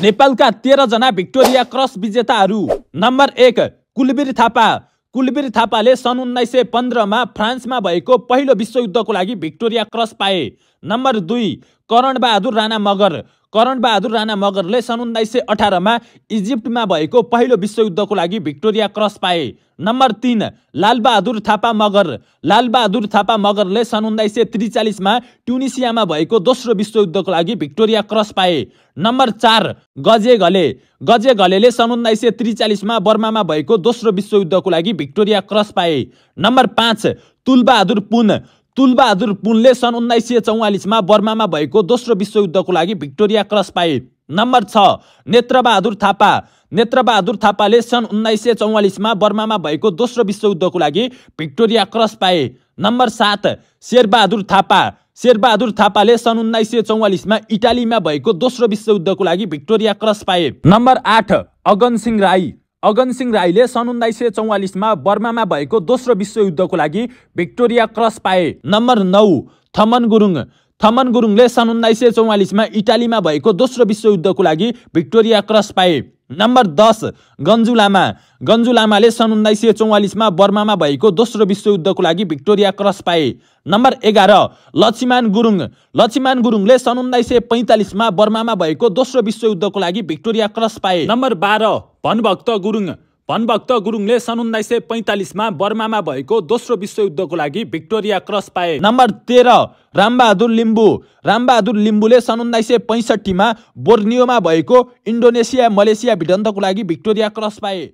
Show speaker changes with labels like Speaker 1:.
Speaker 1: नेपालका 13 जना Victoria cross विजेताहरू। नम्बर 1 कुलवीर थापा। कुलवीर थापाले सन् 1915 मा फ्रान्समा भएको पहिलो विश्वयुद्धको लागि भिक्टोरिया क्रस पाए। नम्बर 2 करणबहादुर राणा मगर। करणबहादुर राणा मगरले सन् 1918 मा इजिप्टमा भएको पहिलो विश्वयुद्धको लागि भिक्टोरिया क्रस पाए। नम्बर 3 लालबहादुर थापा मगर। लालबहादुर थापा मगरले सन् 1943 मा ट्युनिसियामा भएको दोस्रो विश्वयुद्धको लागि भिक्टोरिया क्रस पाए। नम्बर 4 गजे घले। गजे घलेले सन् 1943 मा बर्मामा भएको दोस्रो विश्वयुद्धको लागि भिक्टोरिया क्रस पाए। नम्बर 5 तुलबहादुर पुन। तुलबहादुर पुनले सन् 1944 मा बर्मामा भएको दोस्रो विश्वयुद्धको लागि भिक्टोरिया क्रस पाए। नम्बर 6 नेत्रबहादुर थापा। नेत्रबहादुर थापाले सन् 1944 मा बर्मामा भएको दोस्रो विश्वयुद्धको लागि भिक्टोरिया क्रस पाए। नम्बर 7 शेरबहादुर थापा। शेरबहादुर थापाले सन् 1944 मा इटालीमा भएको दोस्रो विश्वयुद्धको लागि भिक्टोरिया क्रस पाए। नम्बर 8 अगनसिंह राई। अगनसिंह राईले सन् 1944 मा बर्मामा भएको दोस्रो विश्वयुद्धको लागि भिक्टोरिया क्रस पाए। नम्बर 9 थमन गुरुङ। थमन गुरुङले सन् 1944 मा इटालीमा भएको दोस्रो विश्वयुद्धको लागि भिक्टोरिया क्रस पाए। नम्बर 10 गन्जु लामा। गन्जु लामाले सन् 1944 मा बर्मामा भएको दोस्रो विश्वयुद्धको लागि भिक्टोरिया क्रस पाए। नम्बर 11 लक्ष्मण गुरुङ। लक्ष्मण गुरुङले सन् 1945 मा बर्मामा भएको दोस्रो विश्वयुद्धको लागि भिक्टोरिया क्रस पाए। नम्बर 12 भनभक्त गुरुङ। भनभक्त गुरुङले सन् 1945 मा बर्मामा भएको दोस्रो विश्वयुद्धको लागि भिक्टोरिया क्रस पाए। नम्बर 13 रामबहादुर लिम्बू। रामबहादुर लिम्बूले सन् 1965 मा बोर्नियोमा भएको इन्डोनेसिया मलेसिया भिडन्तको लागि भिक्टोरिया क्रस पाए।